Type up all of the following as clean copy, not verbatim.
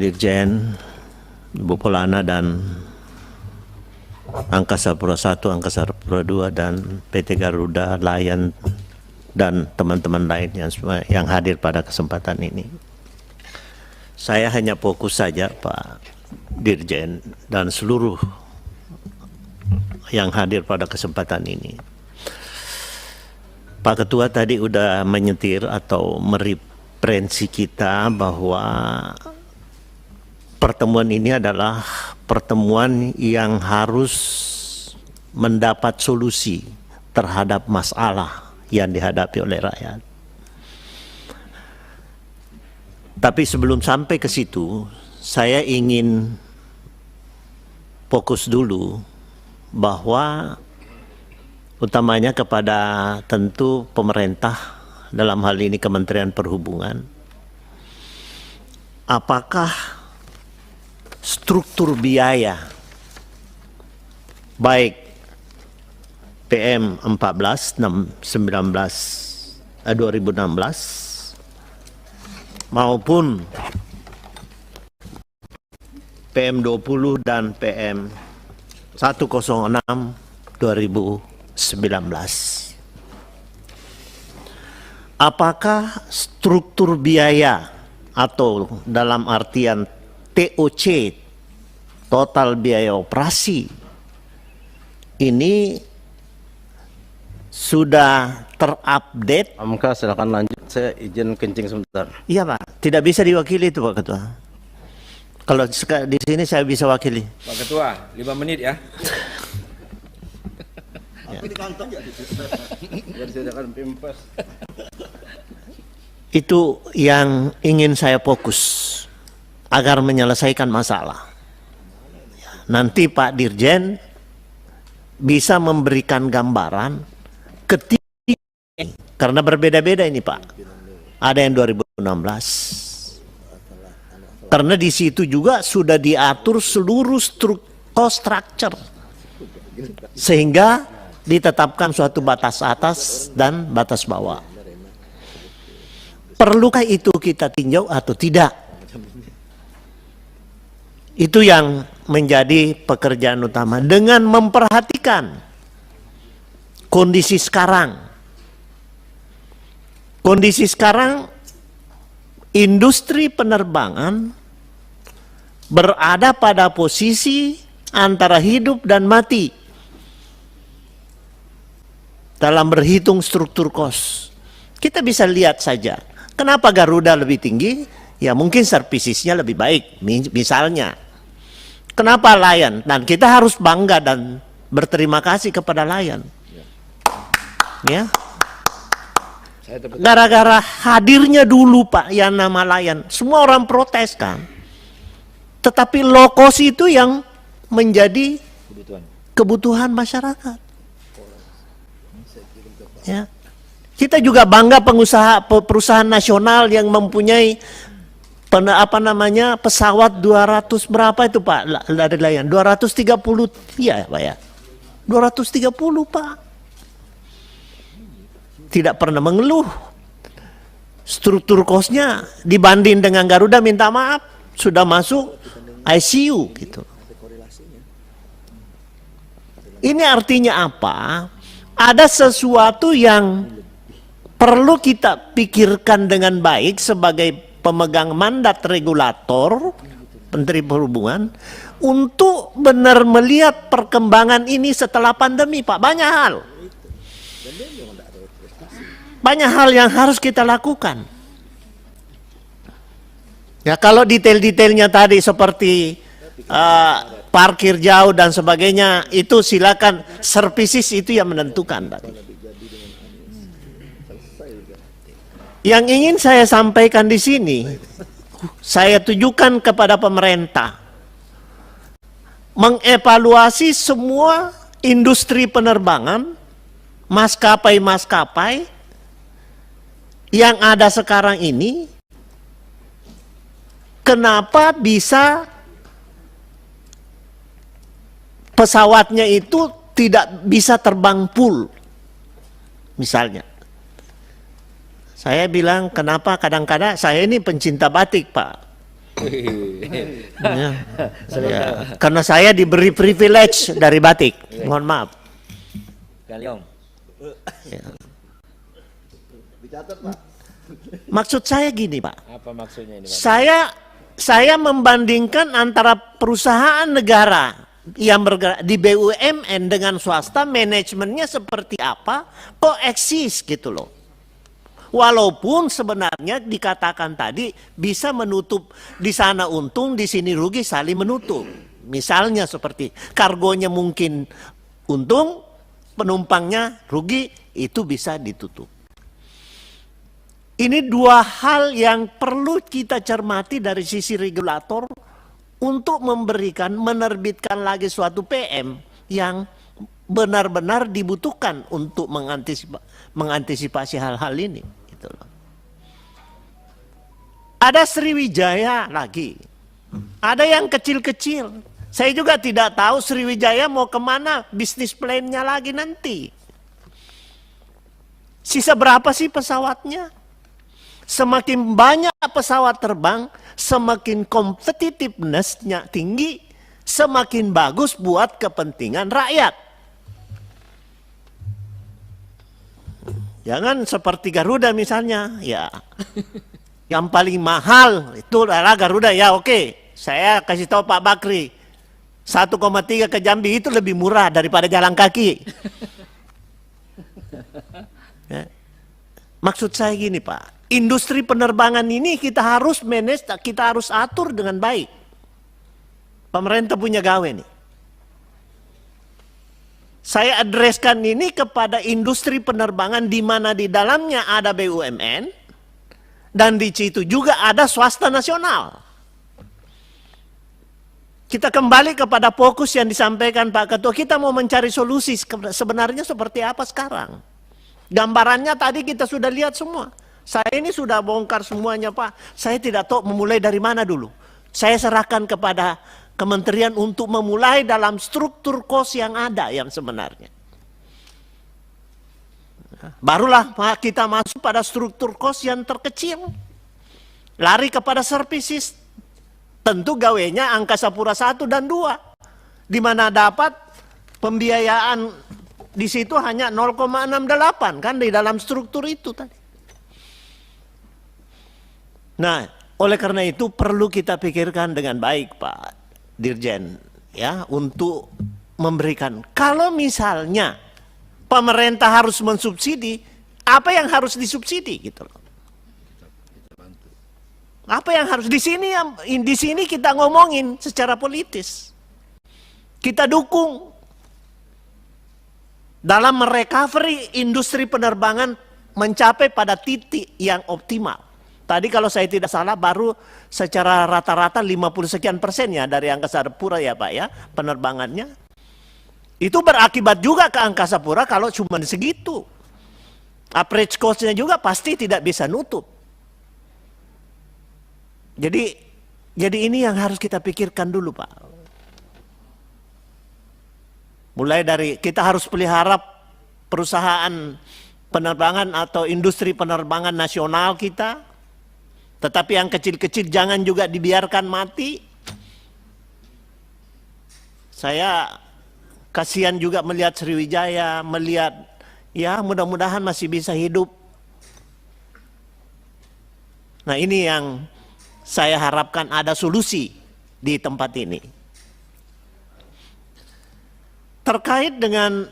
Dirjen, Ibu Polana dan Angkasa Pura I, Angkasa Pura II, dan PT Garuda, Lion, dan teman-teman lain yang hadir pada kesempatan ini. Saya hanya fokus saja, Pak Dirjen, dan seluruh yang hadir pada kesempatan ini. Pak Ketua tadi udah menyetir atau mereferensi kita bahwa pertemuan ini adalah pertemuan yang harus mendapat solusi terhadap masalah yang dihadapi oleh rakyat. Tapi sebelum sampai ke situ, saya ingin fokus dulu bahwa utamanya kepada tentu pemerintah, dalam hal ini Kementerian Perhubungan, apakah struktur biaya baik PM 2016 maupun PM 20 dan PM 106 2019. Apakah struktur biaya atau dalam artian TOC, total biaya operasi, ini sudah terupdate? Amka, silakan lanjut. Saya izin kencing sebentar. Iya, Pak. Tidak bisa diwakili itu, Pak Ketua. Kalau di sini saya bisa wakili. Pak Ketua, 5 menit ya. Itu yang ingin saya fokus agar menyelesaikan masalah. Nanti Pak Dirjen bisa memberikan gambaran ketika, karena berbeda-beda ini Pak. Ada yang 2016. Karena di situ juga sudah diatur seluruh cost structure, sehingga ditetapkan suatu batas atas dan batas bawah. Perlukah itu kita tinjau atau tidak? Itu yang menjadi pekerjaan utama, dengan memperhatikan kondisi sekarang. Kondisi sekarang, industri penerbangan berada pada posisi antara hidup dan mati dalam berhitung struktur cost. Kita bisa lihat saja, kenapa Garuda lebih tinggi? Ya mungkin servisisnya lebih baik, misalnya. Kenapa Lion? Dan kita harus bangga dan berterima kasih kepada Lion. Ya. Gara-gara hadirnya dulu Pak yang nama Lion, semua orang protes kan. Tetapi low cost itu yang menjadi kebutuhan masyarakat. Ya. Kita juga bangga perusahaan nasional yang mempunyai pesawat 200 berapa itu Pak dari Lion? 230 ya Pak ya. 230 Pak. Tidak pernah mengeluh. Struktur cost-nya dibanding dengan Garuda, minta maaf, sudah masuk ICU gitu. Ini artinya apa? Ada sesuatu yang perlu kita pikirkan dengan baik sebagai pemegang mandat regulator, Menteri Perhubungan, untuk benar melihat perkembangan ini setelah pandemi, Pak. Banyak hal yang harus kita lakukan. Ya, kalau detail-detailnya tadi seperti parkir jauh dan sebagainya, itu silakan services itu yang menentukan tadi. Yang ingin saya sampaikan di sini, saya tujukan kepada pemerintah, mengevaluasi semua industri penerbangan, maskapai-maskapai yang ada sekarang ini, kenapa bisa pesawatnya itu tidak bisa terbang full, misalnya. Saya bilang, kenapa kadang-kadang, saya ini pencinta batik Pak. Ya. Ya. Karena saya diberi privilege dari batik. Mohon maaf. Kalian. Ya. Maksud saya gini, Pak. Apa maksudnya ini, Pak? Saya membandingkan antara perusahaan negara yang bergerak di BUMN dengan swasta, manajemennya seperti apa, kok eksis gitu loh. Walaupun sebenarnya dikatakan tadi bisa menutup di sana untung, di sini rugi, saling menutup. Misalnya seperti kargonya mungkin untung, penumpangnya rugi, itu bisa ditutup. Ini dua hal yang perlu kita cermati dari sisi regulator untuk menerbitkan lagi suatu PM yang benar-benar dibutuhkan untuk mengantisipasi hal-hal ini. Gitu loh. Ada Sriwijaya lagi, ada yang kecil-kecil. Saya juga tidak tahu Sriwijaya mau kemana bisnis plan-nya lagi nanti. Sisa berapa sih pesawatnya? Semakin banyak pesawat terbang, semakin competitiveness-nya tinggi, semakin bagus buat kepentingan rakyat. Jangan seperti Garuda misalnya, ya. Yang paling mahal itu adalah Garuda, ya oke. Saya kasih tahu Pak Bakri, 1,3 ke Jambi itu lebih murah daripada jalan kaki. Ya. Maksud saya gini Pak, industri penerbangan ini kita harus manage, kita harus atur dengan baik. Pemerintah punya gawe nih. Saya addreskan ini kepada industri penerbangan di mana di dalamnya ada BUMN dan di situ juga ada swasta nasional. Kita kembali kepada fokus yang disampaikan Pak Ketua, kita mau mencari solusi sebenarnya seperti apa sekarang. Gambarannya tadi kita sudah lihat semua. Saya ini sudah bongkar semuanya Pak. Saya tidak tahu memulai dari mana dulu. Saya serahkan kepada kementerian untuk memulai dalam struktur kos yang ada yang sebenarnya. Barulah kita masuk pada struktur kos yang terkecil. Lari kepada services. Tentu gawenya Angkasa Pura 1 dan 2. Di mana dapat pembiayaan di situ hanya 0,68 kan di dalam struktur itu tadi. Nah, oleh karena itu perlu kita pikirkan dengan baik Pak Dirjen ya untuk memberikan. Kalau misalnya pemerintah harus mensubsidi, apa yang harus disubsidi gitu loh. Apa yang harus di sini kita ngomongin secara politis. Kita dukung dalam merecovery industri penerbangan mencapai pada titik yang optimal. Tadi kalau saya tidak salah baru secara rata-rata 50 sekian persen ya dari Angkasa Pura ya Pak ya penerbangannya. Itu berakibat juga ke Angkasa Pura kalau cuma segitu. Average cost-nya juga pasti tidak bisa nutup. Jadi ini yang harus kita pikirkan dulu Pak. Mulai dari kita harus pelihara perusahaan penerbangan atau industri penerbangan nasional kita. Tetapi yang kecil-kecil jangan juga dibiarkan mati. Saya kasihan juga melihat Sriwijaya, melihat ya mudah-mudahan masih bisa hidup. Nah ini yang saya harapkan ada solusi di tempat ini. Terkait dengan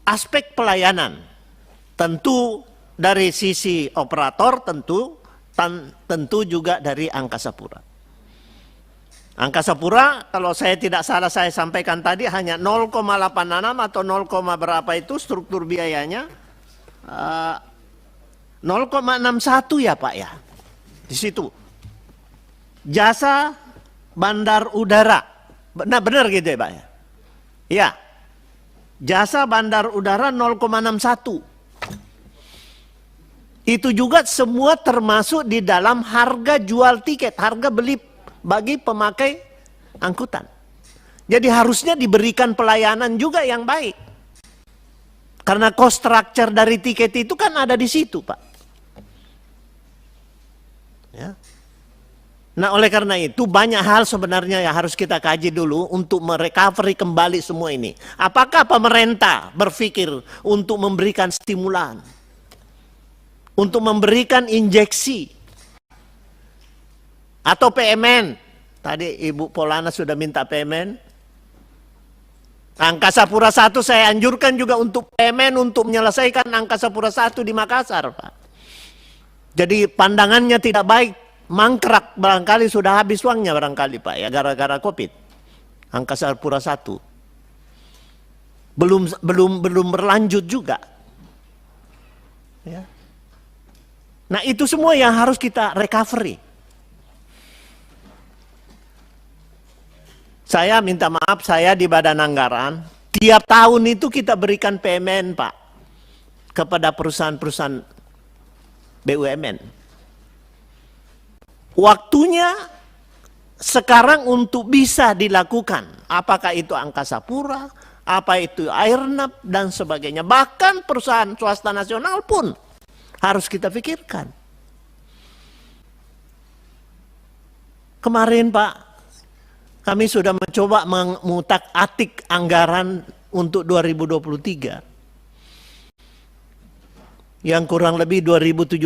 aspek pelayanan, tentu dari sisi operator tentu juga dari Angkasa Pura. Angkasa Pura kalau saya tidak salah saya sampaikan tadi hanya 0,86 atau 0, berapa itu struktur biayanya 0,61 ya Pak ya. Di situ jasa bandar udara, nah benar gitu ya Pak ya. Ya, jasa bandar udara 0,61. Itu juga semua termasuk di dalam harga jual tiket, harga beli bagi pemakai angkutan. Jadi harusnya diberikan pelayanan juga yang baik. Karena cost structure dari tiket itu kan ada di situ Pak. Ya. Nah, oleh karena itu banyak hal sebenarnya yang harus kita kaji dulu untuk merecovery kembali semua ini. Apakah pemerintah berpikir untuk memberikan stimulan, untuk memberikan injeksi, atau PMN? Tadi Ibu Polana sudah minta PMN. Angkasa Pura I saya anjurkan juga untuk PMN untuk menyelesaikan Angkasa Pura I di Makassar, Pak. Jadi pandangannya tidak baik, mangkrak, barangkali sudah habis uangnya barangkali, Pak, ya, gara-gara COVID. Angkasa Pura I belum berlanjut juga. Ya. Nah, itu semua yang harus kita recovery. Saya minta maaf, saya di Badan Anggaran tiap tahun itu kita berikan PMN, Pak, kepada perusahaan-perusahaan BUMN. Waktunya sekarang untuk bisa dilakukan. Apakah itu Angkasa Pura, apa itu Airnav, dan sebagainya. Bahkan perusahaan swasta nasional pun harus kita pikirkan. Kemarin, Pak, kami sudah mencoba mengutak-atik anggaran untuk 2023. Yang kurang lebih 2.700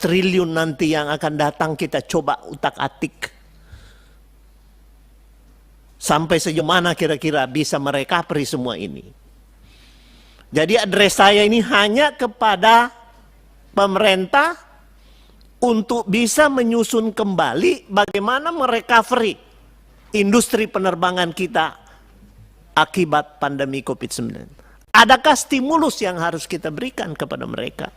triliun nanti yang akan datang kita coba utak-atik. Sampai sejauh mana kira-kira bisa merecovery semua ini. Jadi address saya ini hanya kepada pemerintah untuk bisa menyusun kembali bagaimana merecovery industri penerbangan kita akibat pandemi COVID-19. Adakah stimulus yang harus kita berikan kepada mereka?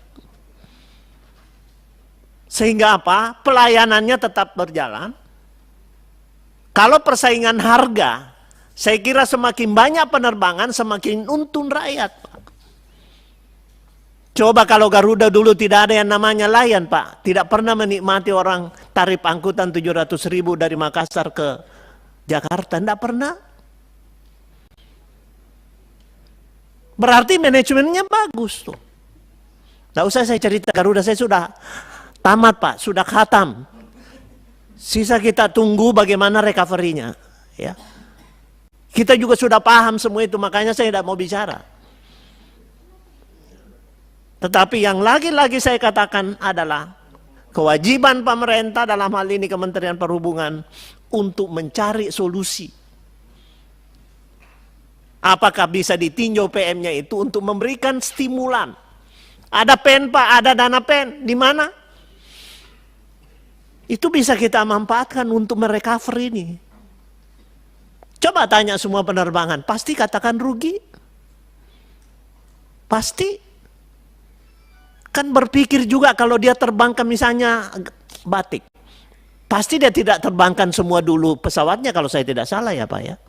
Sehingga apa? Pelayanannya tetap berjalan. Kalau persaingan harga, saya kira semakin banyak penerbangan, semakin untung rakyat, Pak. Coba kalau Garuda dulu tidak ada yang namanya layan, Pak. Tidak pernah menikmati orang tarif angkutan 700.000 dari Makassar ke Jakarta, tidak pernah. Berarti manajemennya bagus tuh. Tidak usah saya cerita Garuda, saya sudah tamat, Pak, sudah khatam. Sisa kita tunggu bagaimana recovery-nya. Ya. Kita juga sudah paham semua itu, makanya saya tidak mau bicara. Tetapi yang lagi-lagi saya katakan adalah kewajiban pemerintah dalam hal ini Kementerian Perhubungan untuk mencari solusi. Apakah bisa ditinjau PM-nya itu untuk memberikan stimulan. Ada PEN, Pak, ada dana PEN. Di mana? Itu bisa kita manfaatkan untuk merecover ini. Coba tanya semua penerbangan, pasti katakan rugi. Pasti. Kan berpikir juga kalau dia terbangkan misalnya batik. Pasti dia tidak terbangkan semua dulu pesawatnya kalau saya tidak salah ya, Pak, ya.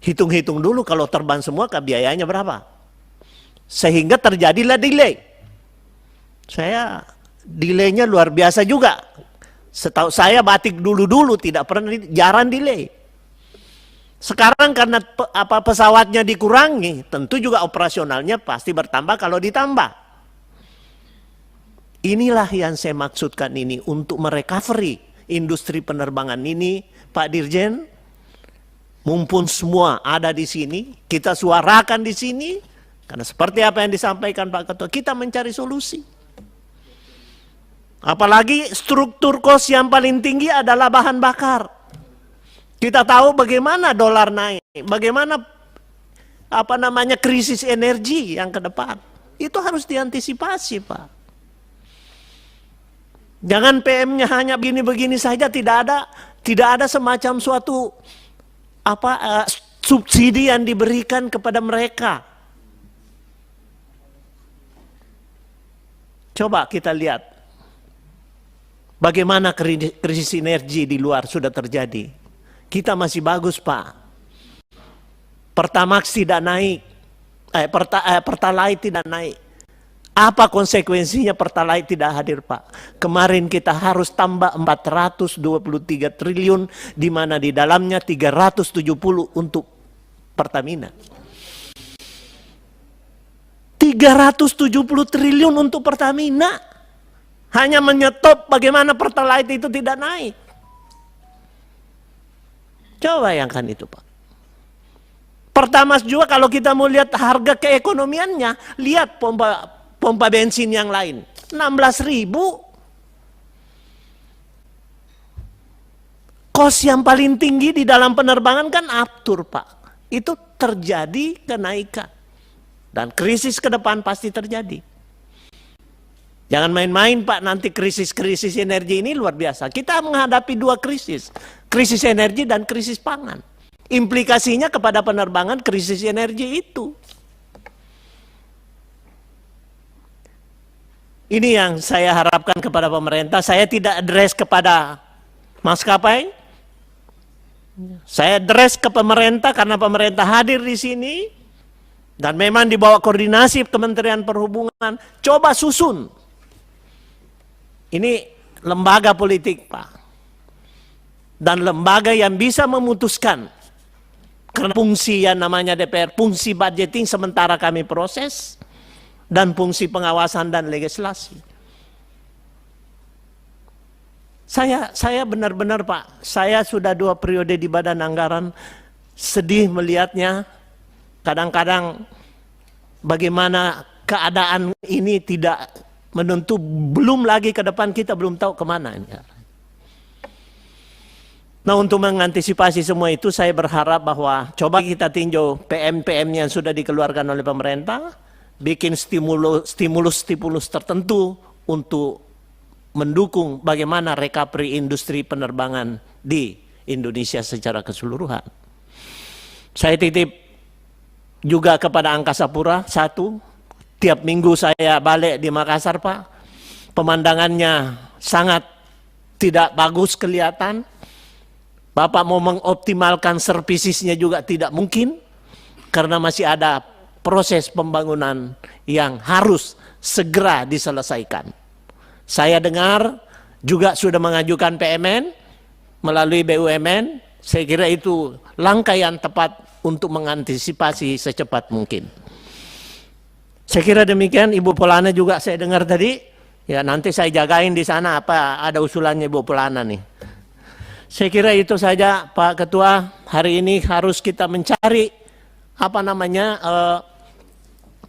Hitung-hitung dulu kalau terbang semua biayanya berapa. Sehingga terjadilah delay. Saya delaynya luar biasa juga. Setahu saya batik dulu-dulu tidak pernah, jarang delay. Sekarang karena pesawatnya dikurangi, tentu juga operasionalnya pasti bertambah kalau ditambah. Inilah yang saya maksudkan ini untuk merecovery industri penerbangan ini, Pak Dirjen. Mumpun semua ada di sini, kita suarakan di sini, karena seperti apa yang disampaikan Pak Ketua, kita mencari solusi. Apalagi struktur kos yang paling tinggi adalah bahan bakar. Kita tahu bagaimana dolar naik, bagaimana krisis energi yang ke depan. Itu harus diantisipasi, Pak. Jangan PM-nya hanya begini-begini saja, tidak ada semacam suatu subsidi yang diberikan kepada mereka. Coba kita lihat bagaimana krisis energi di luar sudah terjadi. Kita masih bagus, Pak. Pertamax tidak naik, Pertalite tidak naik. Apa konsekuensinya Pertalite tidak hadir, Pak? Kemarin kita harus tambah 423 triliun, di mana di dalamnya 370 untuk Pertamina. 370 triliun untuk Pertamina. Hanya menyetop bagaimana Pertalite itu tidak naik. Coba bayangkan itu, Pak. Pertama juga kalau kita mau lihat harga keekonomiannya, lihat pompa bensin yang lain. 16.000. Kos yang paling tinggi di dalam penerbangan kan aftur, Pak. Itu terjadi kenaikan. Dan krisis ke depan pasti terjadi. Jangan main-main, Pak, nanti krisis-krisis energi ini luar biasa. Kita menghadapi dua krisis. Krisis energi dan krisis pangan. Implikasinya kepada penerbangan krisis energi itu. Ini yang saya harapkan kepada pemerintah. Saya tidak address kepada maskapai. Saya address ke pemerintah karena pemerintah hadir di sini. Dan memang di bawah koordinasi Kementerian Perhubungan. Coba susun. Ini lembaga politik, Pak. Dan lembaga yang bisa memutuskan. Karena fungsi yang namanya DPR, fungsi budgeting sementara kami proses. Dan fungsi pengawasan dan legislasi. Saya benar-benar, Pak, saya sudah 2 periode di Badan Anggaran, sedih melihatnya. Kadang-kadang bagaimana keadaan ini tidak menentu, belum lagi ke depan kita belum tahu kemana. Nah, untuk mengantisipasi semua itu saya berharap bahwa coba kita tinjau PM-PM yang sudah dikeluarkan oleh pemerintah, bikin stimulus tertentu untuk mendukung bagaimana recovery industri penerbangan di Indonesia secara keseluruhan. Saya titip juga kepada Angkasa Pura, satu, tiap minggu saya balik di Makassar, Pak. Pemandangannya sangat tidak bagus kelihatan. Bapak mau mengoptimalkan servisisnya juga tidak mungkin. Karena masih ada proses pembangunan yang harus segera diselesaikan. Saya dengar juga sudah mengajukan PMN melalui BUMN. Saya kira itu langkah yang tepat untuk mengantisipasi secepat mungkin. Saya kira demikian. Ibu Polana juga saya dengar tadi. Ya, nanti saya jagain di sana apa ada usulannya Ibu Polana nih. Saya kira itu saja, Pak Ketua. Hari ini harus kita mencari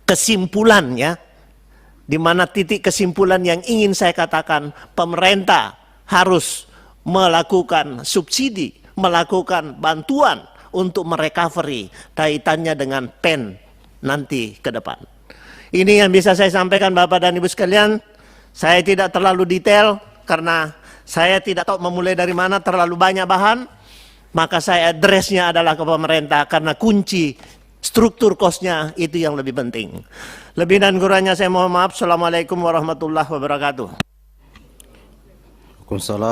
kesimpulan, ya. Di mana titik kesimpulan yang ingin saya katakan, pemerintah harus melakukan subsidi, melakukan bantuan untuk merecovery kaitannya dengan PEN nanti ke depan. Ini yang bisa saya sampaikan Bapak dan Ibu sekalian. Saya tidak terlalu detail karena saya tidak tahu memulai dari mana, terlalu banyak bahan. Maka saya addressnya adalah ke pemerintah karena kunci struktur kosnya itu yang lebih penting. Lebih dan kurangnya saya mohon maaf. Assalamualaikum warahmatullahi wabarakatuh. Waalaikumsalam.